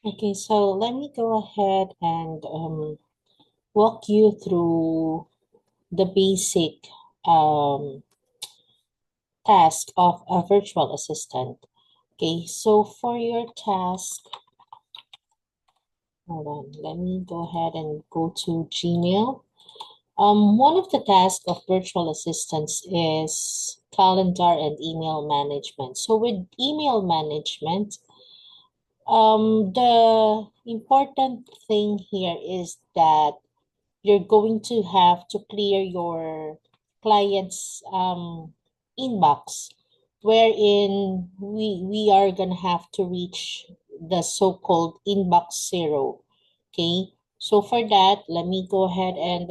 Okay, so let me go ahead and walk you through the basic um, task of a virtual assistant. Okay, so for your task, hold on, let me go ahead and go to Gmail. One of the tasks of virtual assistants is calendar and email management. So with email management, the important thing here is that you're going to have to clear your client's inbox, wherein we are gonna have to reach the so-called inbox zero. Okay, so for that, let me go ahead and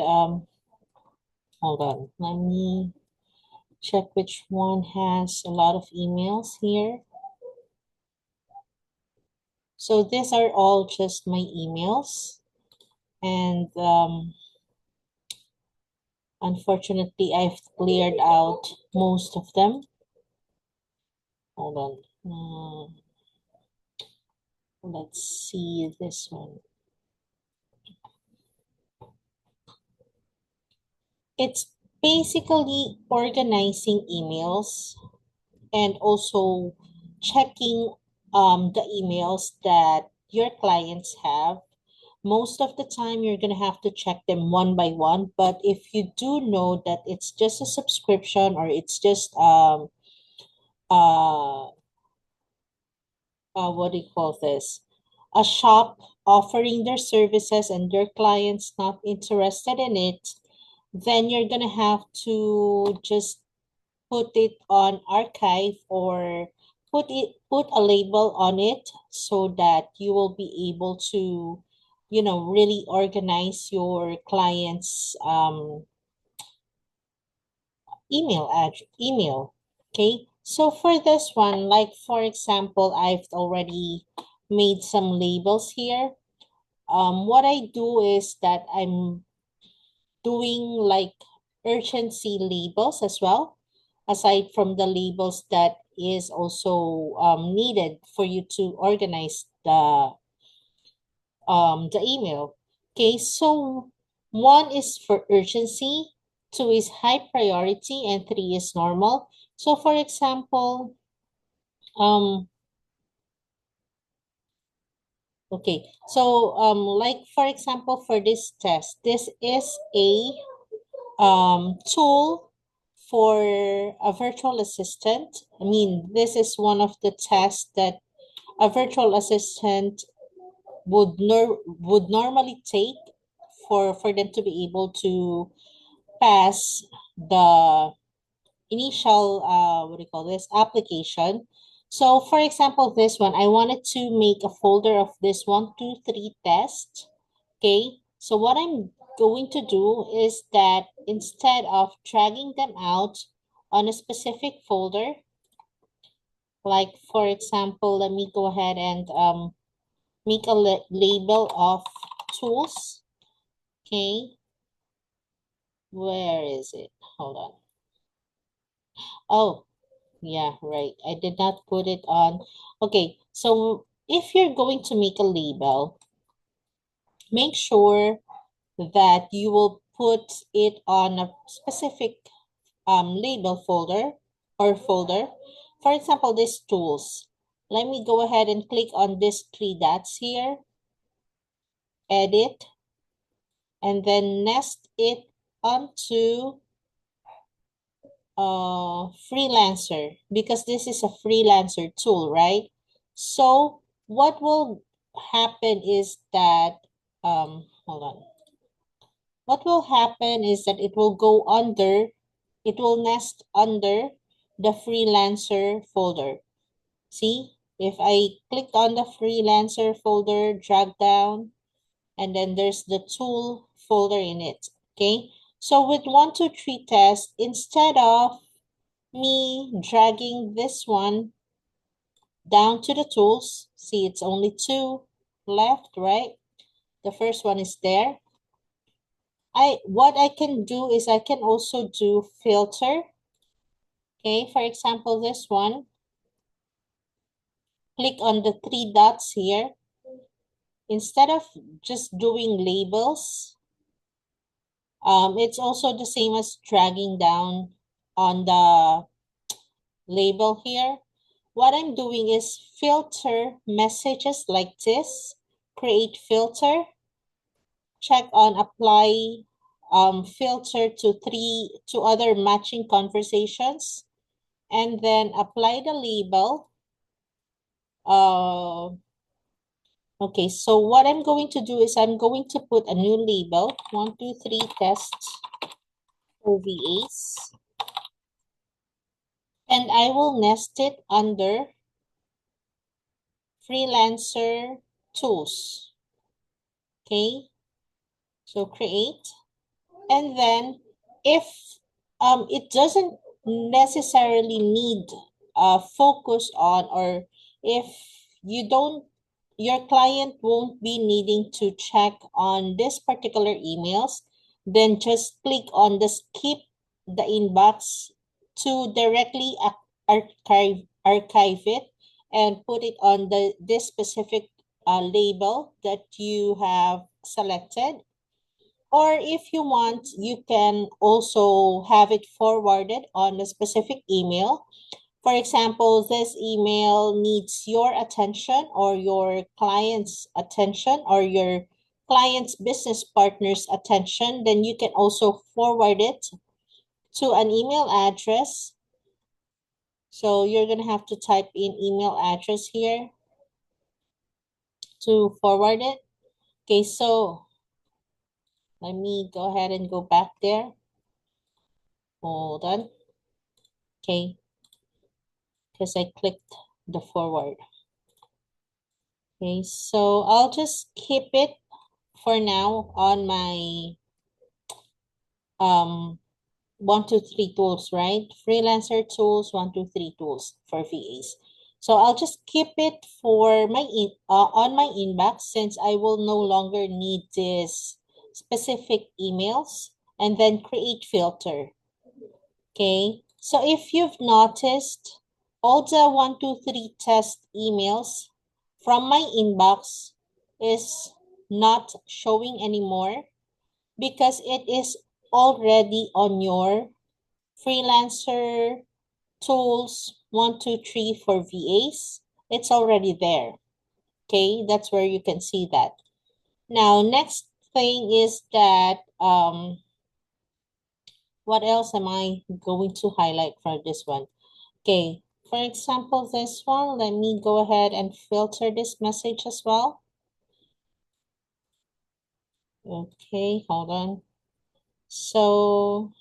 hold on. Let me check which one has a lot of emails here. So these are all just my emails, and unfortunately, I've cleared out most of them. Hold on. Let's see this one. It's basically organizing emails and also checking the emails that your clients have. Most of the time, you're going to have to check them one by one. But if you do know that it's just a subscription or it's just uh, what do you call this? A shop offering their services and their clients not interested in it, then you're gonna have to just put it on archive or put a label on it so that you will be able to, really organize your clients' email. Okay. So for this one, like for example, I've already made some labels here. What I do is that I'm doing like urgency labels as well, aside from the labels that is also needed for you to organize the email. Okay, so one is for urgency, two is high priority, and three is normal. So for example, um, okay, so like for example, for this test, this is a tool for a virtual assistant. I mean, this is one of the tests that a virtual assistant would normally take for them to be able to pass the initial what do you call this application. So for example, this one, I wanted to make a folder of this 1, 2, 3 test. Okay, so what I'm going to do is that instead of dragging them out on a specific folder, like for example, let me go ahead and make a label of tools. Okay, where is it? Hold on. Oh, yeah, right. I did not put it on. Okay, so if you're going to make a label, make sure that you will put it on a specific label folder. For example, these tools. Let me go ahead and click on these three dots here, edit, and then nest it onto freelancer because this is a freelancer tool, right? So what will happen is that hold on. What will happen is that it will nest under the freelancer folder. See, if I click on the freelancer folder, drag down, and then there's the tool folder in it. Okay, so with 1, 2, 3 test, instead of me dragging this one down to the tools, see it's only two left, right? The first one is there. What I can do is I can also do filter. Okay, for example, this one, click on the three dots here, instead of just doing labels, it's also the same as dragging down on the label here. What I'm doing is filter messages like this, create filter, check on apply filter to other matching conversations, and then apply the label. Okay, so what I'm going to do is I'm going to put a new label, 123 test OVAs, and I will nest it under freelancer tools. Okay, so create, and then if it doesn't necessarily need focus on, or if you don't, your client won't be needing to check on this particular emails, then just click on the skip the inbox to directly archive it and put it on this specific label that you have selected. Or if you want, you can also have it forwarded on a specific email. For example, this email needs your attention or your client's attention or your client's business partner's attention, then you can also forward it to an email address. So you're going to have to type in email address here to forward it. Okay, so let me go ahead and go back there. Hold on. Okay, because I clicked the forward. Okay, so I'll just keep it for now on my 123 tools, right? Freelancer tools, 123 tools for VAs. So I'll just keep it for my on my inbox, since I will no longer need this specific emails, and then create filter. Okay, so if you've noticed, all the 123 test emails from my inbox is not showing anymore because it is already on your freelancer tools 123 for VAs. It's already there. Okay, that's where you can see that. Now, next thing is that what else am I going to highlight for this one? Okay, for example, this one, let me go ahead and filter this message as well. Okay, hold on. So,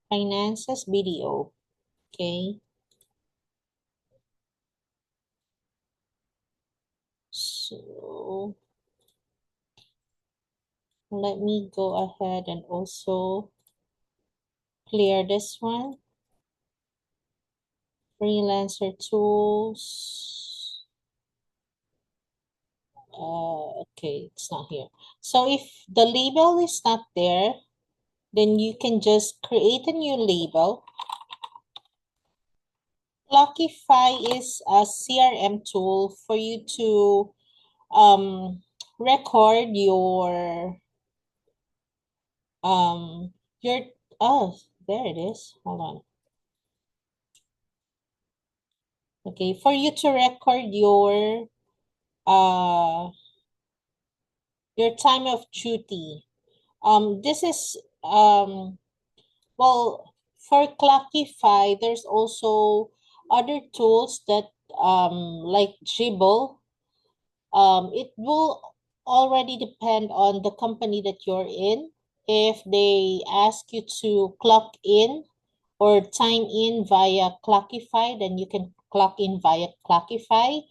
finances video. Okay. So, let me go ahead and also clear this one. Freelancer tools. Okay, it's not here. So if the label is not there, then you can just create a new label. Clockify is a CRM tool for you to record your oh, there it is. Hold on. Okay, for you to record uh your time of duty. This is well, for Clockify, there's also other tools that like Dribble. It will already depend on the company that you're in. If they ask you to clock in or time in via Clockify, then you can clock in via Clockify.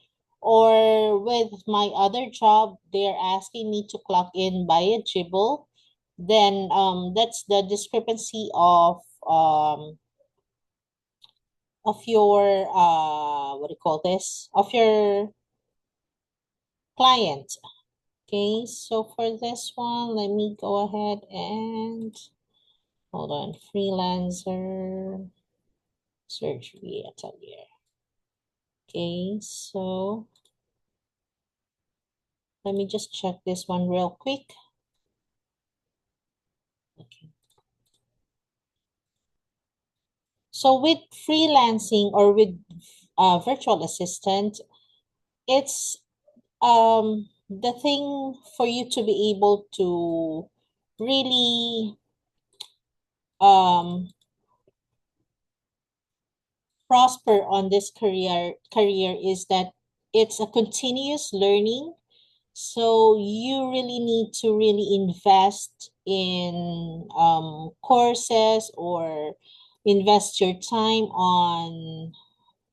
Or with my other job, they're asking me to clock in via Dribble. Then that's the discrepancy of your what do you call this? Of your client. Okay, so for this one, let me go ahead and hold on, freelancer surgery atelier. Okay, so Let me just check this one real quick. Okay. So with freelancing or with virtual assistant, it's the thing for you to be able to really prosper on this career is that it's a continuous learning. So you really need to really invest in courses or invest your time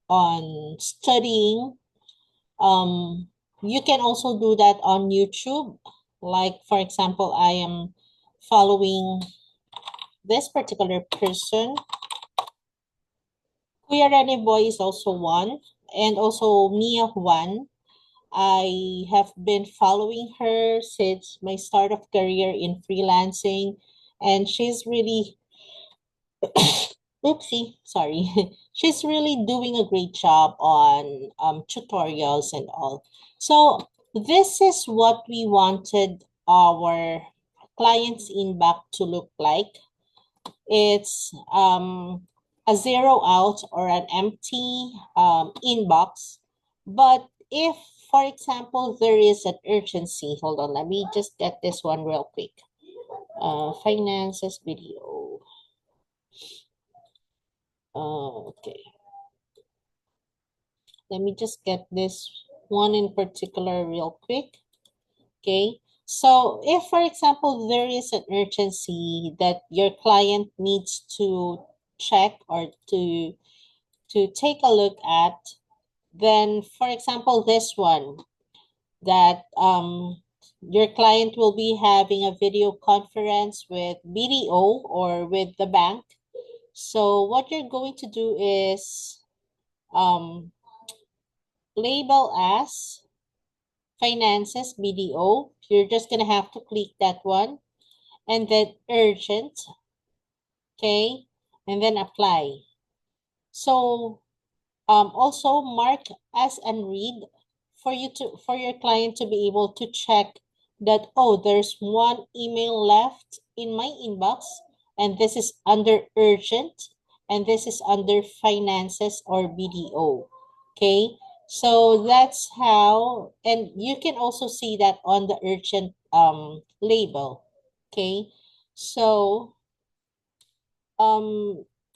on studying. You can also do that on YouTube. Like for example, I am following this particular person. Kuya Rene Boy is also one, and also Mia Juan. I have been following her since my start of career in freelancing, and she's really, oopsie, sorry, she's really doing a great job on tutorials and all. So this is what we wanted our clients inbox to look like. It's a zero out or an empty inbox. But if, for example, there is an urgency, hold on, let me just get this one real quick. Finances video. Okay. Let me just get this one in particular real quick. Okay. So if, for example, there is an urgency that your client needs to check or to take a look at, then for example, this one that your client will be having a video conference with BDO or with the bank. So what you're going to do is label as finances BDO. You're just gonna have to click that one and then urgent, okay, and then apply. So also mark as unread for you to for your client to be able to check that, oh, there's one email left in my inbox and this is under urgent and this is under finances or BDO. Okay, so that's how, and you can also see that on the urgent label. Okay, so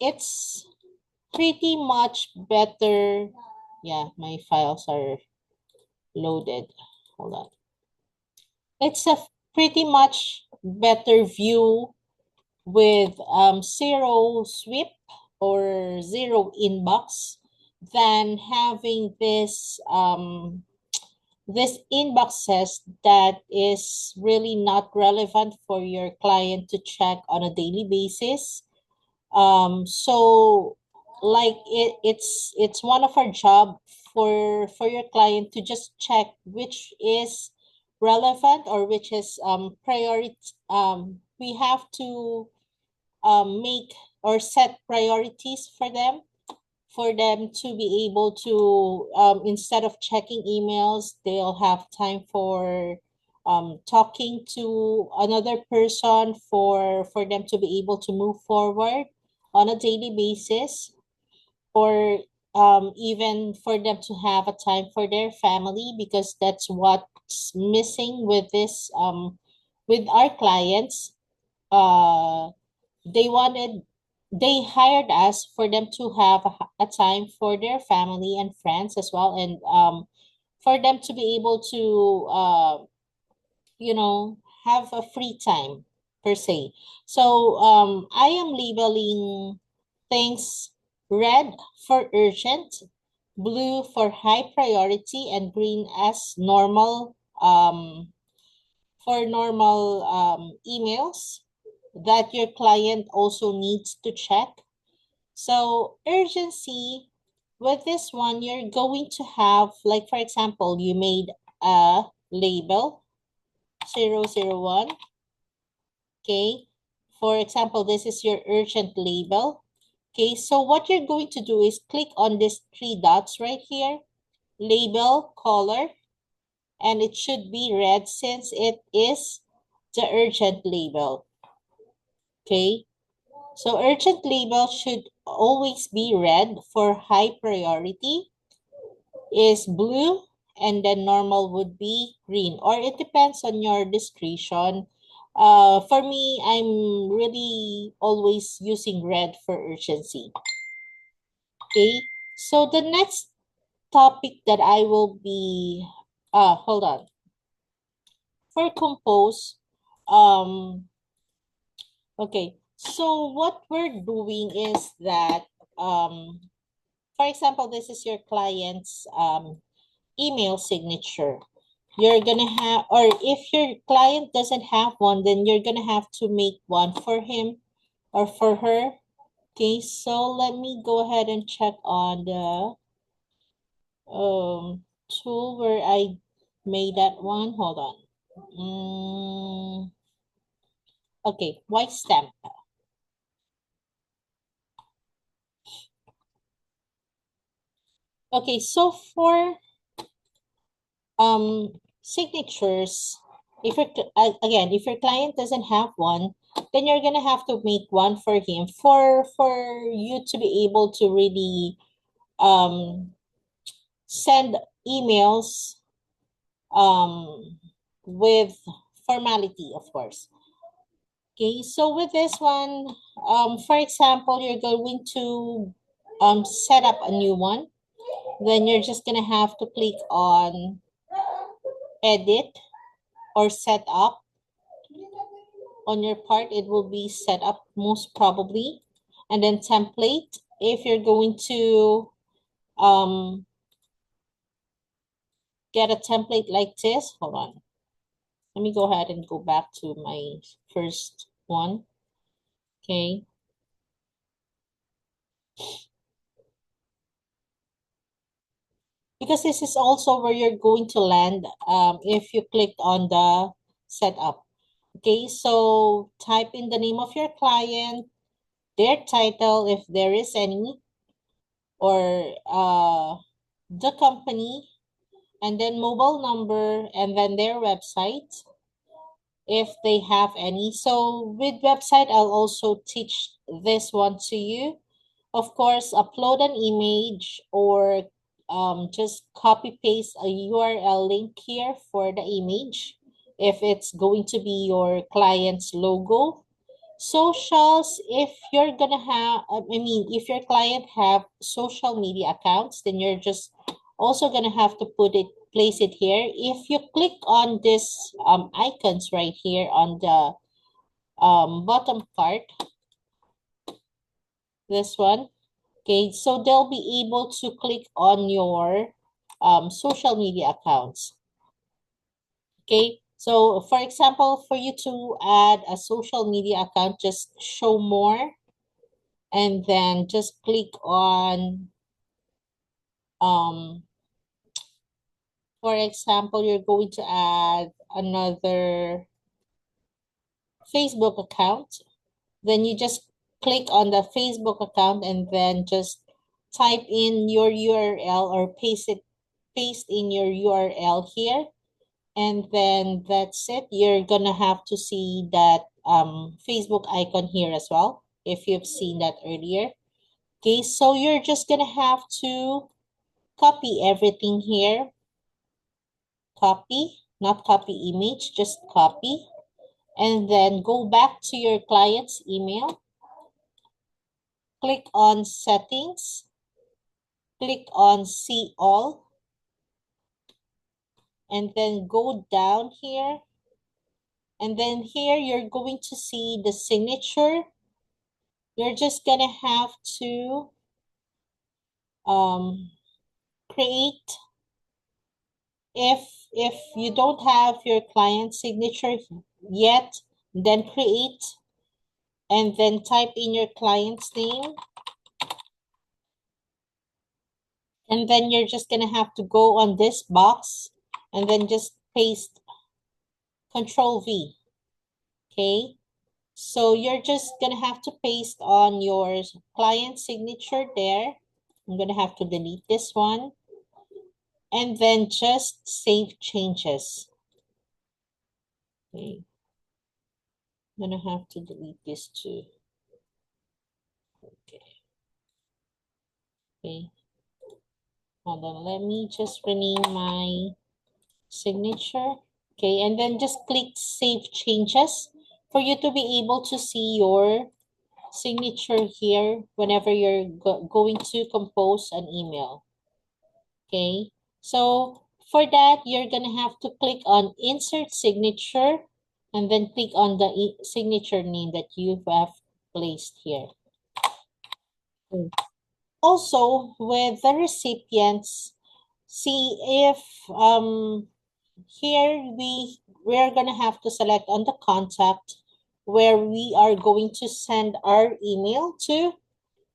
it's pretty much better. Yeah, my files are loaded. Hold on. It's a pretty much better view with zero sweep or zero inbox than having this inboxes that is really not relevant for your client to check on a daily basis. So like it's one of our job for your client to just check which is relevant or which is priority. We have to make or set priorities for them to be able to instead of checking emails, they'll have time for talking to another person for them to be able to move forward on a daily basis, or even for them to have a time for their family, because that's what's missing with this with our clients. uh they wanted they hired us for them to have a time for their family and friends as well, and for them to be able to you know, have a free time per se. So I am labeling things red for urgent, blue for high priority, and green as normal for normal emails that your client also needs to check. So urgency, with this one, you're going to have, like, for example, you made a label 001. Okay. For example, this is your urgent label. Okay. So what you're going to do is click on these three dots right here, label, color, and it should be red since it is the urgent label. Okay, so urgent label should always be red. For high priority is blue, and then normal would be green, or it depends on your discretion. For me, I'm really always using red for urgency. Okay, so the next topic that I will be, hold on. For compose, okay, so what we're doing is that, for example, this is your client's email signature. You're gonna have, or if your client doesn't have one, then you're gonna have to make one for him or for her. Okay, so let me go ahead and check on the tool where I made that one. Hold on. Okay, white stamp. Okay, so for signatures, if your again, if your client doesn't have one, then you're gonna have to make one for him for you to be able to really send emails with formality, of course. Okay, so with this one, for example, you're going to set up a new one. Then you're just gonna have to click on edit or set up. On your part, it will be set up most probably. And then template, if you're going to get a template like this, hold on. Let me go ahead and go back to my first one. Okay. Because this is also where you're going to land if you clicked on the setup. Okay, so type in the name of your client, their title, if there is any, or the company, and then mobile number, and then their website, if they have any. So with website, I'll also teach this one to you. Of course, upload an image or just copy paste a URL link here for the image if it's going to be your client's logo. Socials, if you're gonna have, if your client have social media accounts, then you're just also gonna have to place it here. If you click on this icons right here on the bottom part, this one, okay, so they'll be able to click on your social media accounts. Okay, so for example, for you to add a social media account, just show more, and then just click on, for example, you're going to add another Facebook account. Then you just click on the Facebook account and then just type in your URL or paste in your URL here. And then that's it. You're gonna have to see that Facebook icon here as well, if you've seen that earlier. Okay, so you're just gonna have to copy everything here. Copy, not copy image, just copy. And then go back to your client's email. Click on settings. Click on see all. And then go down here. And then here you're going to see the signature. You're just gonna have to create, if you don't have your client signature yet, then create and then type in your client's name. And then you're just gonna have to go on this box and then just paste Control V. Okay, so you're just gonna have to paste on your client signature there. I'm gonna have to delete this one. and then just save changes. Okay. I'm gonna have to delete this too. Okay. Okay. Hold on. Let me just rename my signature. Okay, and then just click Save Changes for you to be able to see your signature here whenever you're going to compose an email. Okay, so for that, you're gonna have to click on Insert Signature and then click on the signature name that you have placed here. Okay. Also, with the recipients, see if here we're gonna have to select on the contact where we are going to send our email to.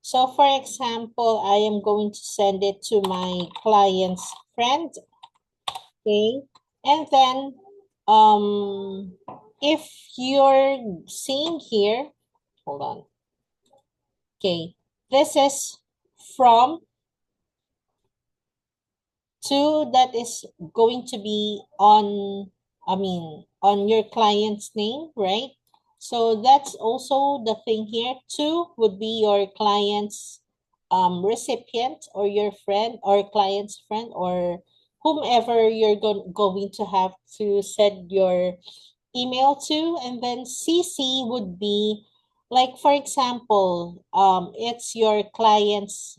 So for example, I am going to send it to my client's friend. Okay. And then if you're seeing here, hold on. Okay, this is from two that is going to be on, on your client's name, right? So that's also the thing here. Two would be your client's recipient or your friend or client's friend or whomever you're going to have to send your email to. And then CC would be like, for example, it's your client's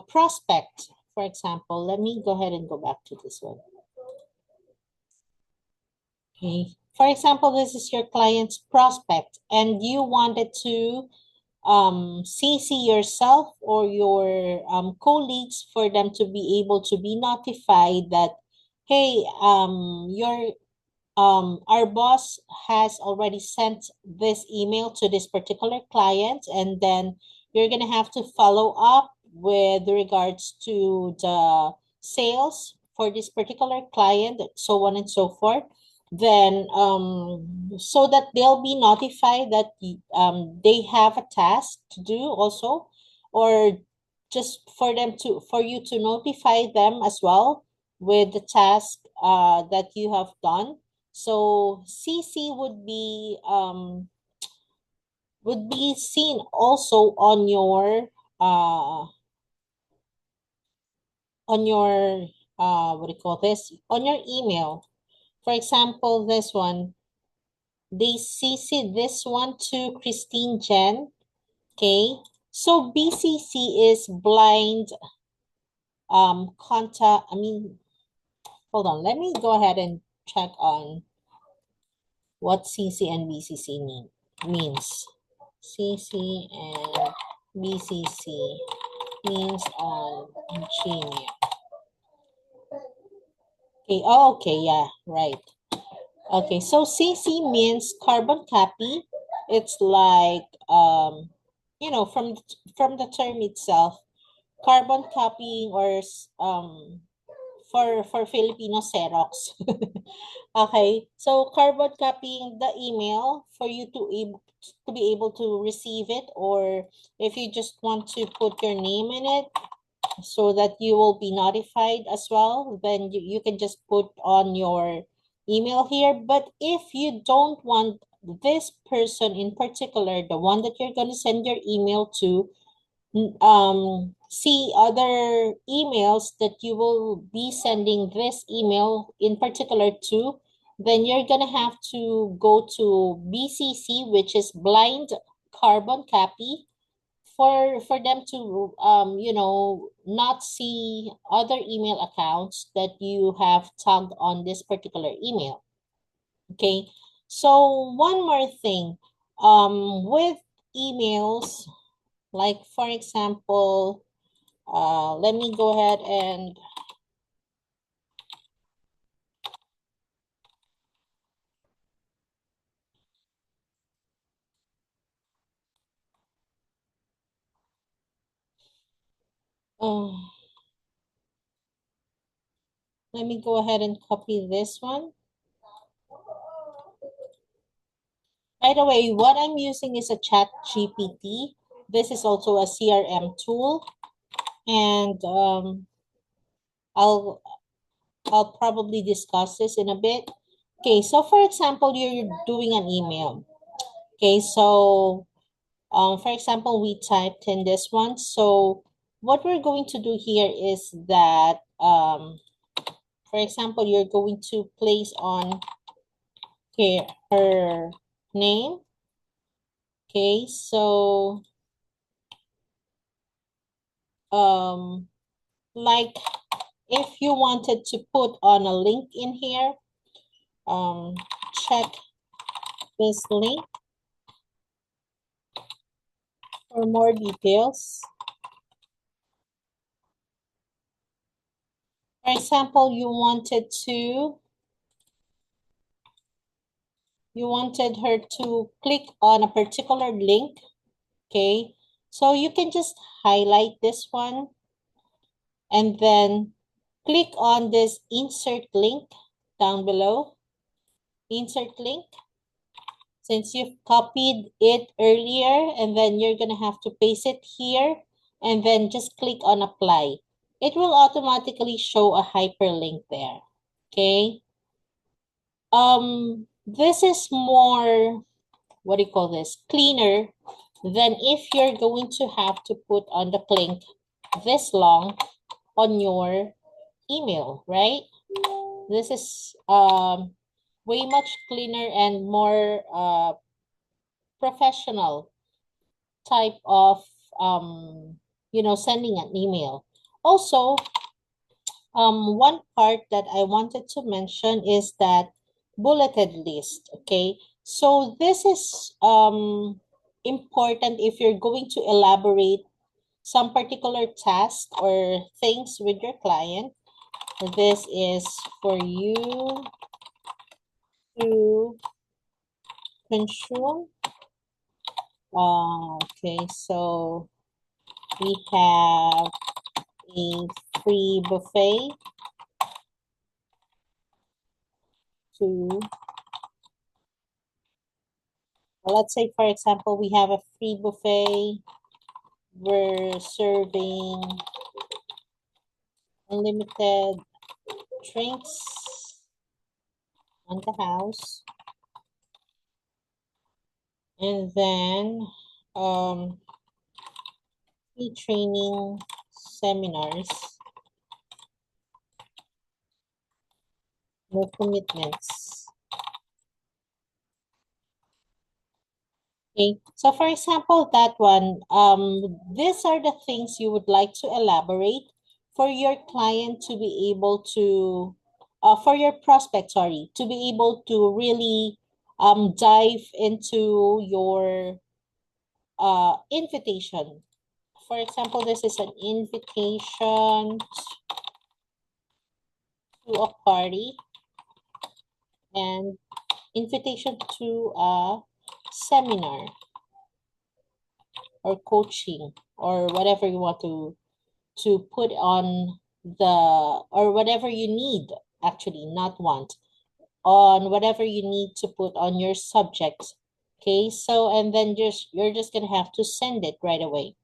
prospect, for example. Let me go ahead and go back to this one. Okay. For example, this is your client's prospect and you wanted to CC yourself or your colleagues for them to be able to be notified that, hey, our boss has already sent this email to this particular client, and then you're gonna have to follow up with regards to the sales for this particular client, so on and so forth. Then so that they'll be notified that they have a task to do also, or just for you to notify them as well with the task that you have done. So CC would be seen also on your what do you call this? On your email. For example, this one, they CC this one to Christine Jen. Okay. So BCC is blind contact. Hold on, let me go ahead and check on what CC and BCC means. CC and BCC means on Gmail. Okay, oh, okay, yeah, right. Okay, so CC means carbon copy. It's like, from the term itself, carbon copying or for Filipino Xerox. Okay, so carbon copying the email for you to be able to receive it, or if you just want to put your name in it so that you will be notified as well, then you can just put on your email here. But if you don't want this person in particular, the one that you're going to send your email to, see other emails that you will be sending this email in particular to, then you're gonna have to go to BCC, which is blind carbon copy, for them to not see other email accounts that you have tagged on this particular email. Okay, so one more thing, with emails, like for example, let me go ahead and uh, let me go ahead and copy this one. By the way, what I'm using is a Chat GPT. This is also a CRM tool. And I'll probably discuss this in a bit. Okay, so for example, you're doing an email. Okay, so for example, we typed in this one. So what we're going to do here is that, for example, you're going to place on here her name. Okay, so like if you wanted to put on a link in here, check this link for more details. For example, you wanted her to click on a particular link, okay? So you can just highlight this one and then click on this insert link down below. Insert link. Since you've copied it earlier, and then you're gonna have to paste it here and then just click on apply. It will automatically show a hyperlink there, okay? This is more, what do you call this, cleaner than if you're going to have to put on the link this long on your email, right? This is way much cleaner and more professional type of sending an email. Also, one part that I wanted to mention is that bulleted list, okay? So this is important if you're going to elaborate some particular task or things with your client. This is for you to consume. Okay, so we have a free buffet to, let's say, for example, we have a free buffet. We're serving unlimited drinks on the house. And then free training seminars, no commitments. Okay, so for example, that one, these are the things you would like to elaborate for your client to be able to, for your prospect, sorry, to be able to really dive into your invitation. For example, this is an invitation to a party and invitation to a seminar or coaching or whatever you want to put on the, or whatever you need, actually, not want, on whatever you need to put on your subject. Okay, so and then you're just gonna have to send it right away.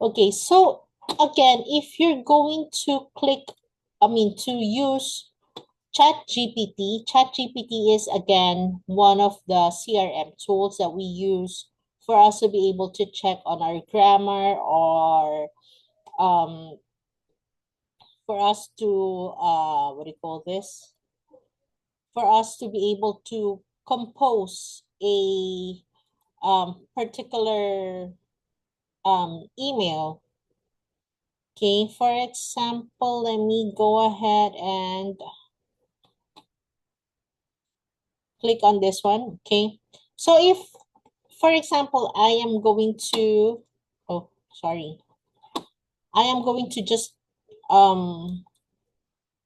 Okay, so again, if you're going to to use ChatGPT is again one of the CRM tools that we use for us to be able to check on our grammar or um, for us to, what do you call this? For us to be able to compose a particular email. Okay, for example, let me go ahead and click on this one. Okay, so if, for example, I am going to, oh, sorry, I am going to just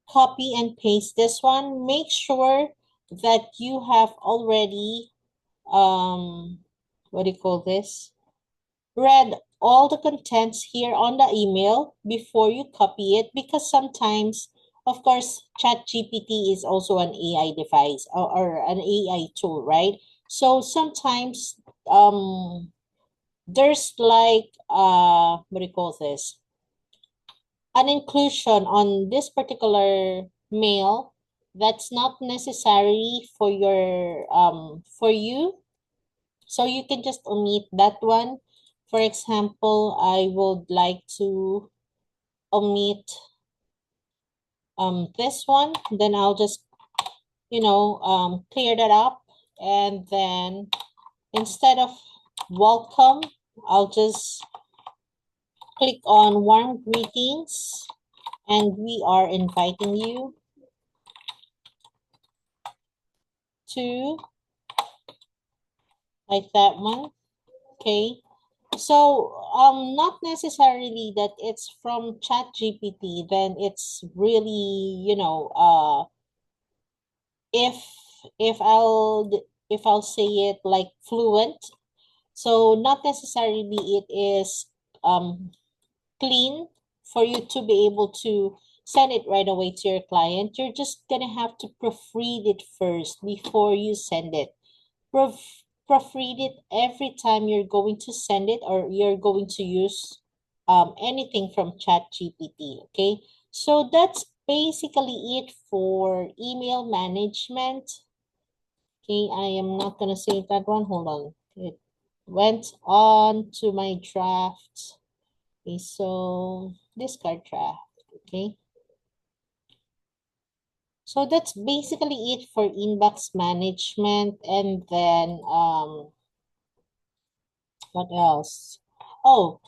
copy and paste this one. Make sure that you have already, what do you call this? Read all the contents here on the email before you copy it, because sometimes, of course, ChatGPT is also an AI device or an AI tool, right? So sometimes there's like what do you call this? an inclusion on this particular mail that's not necessary for your for you, so you can just omit that one. For example, I would like to omit this one, then I'll just clear that up, and then instead of welcome, I'll just click on warm greetings, and we are inviting you to, like that one. Okay. So not necessarily that it's from ChatGPT, then it's really, if if I'll say it like fluent, so not necessarily it is clean for you to be able to send it right away to your client. You're just gonna have to proofread it first before you send it. Proofread it every time you're going to send it or you're going to use anything from ChatGPT. Okay, so that's basically it for email management. Okay, I am not gonna save that one. Hold on. It went on to my draft. Okay, so discard draft. Okay. So that's basically it for inbox management. And then what else? Oh,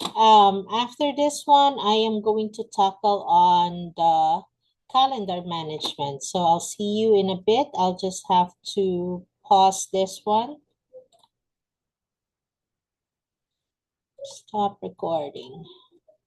after this one, I am going to tackle on the calendar management. So I'll see you in a bit. I'll just have to pause this one. Stop recording.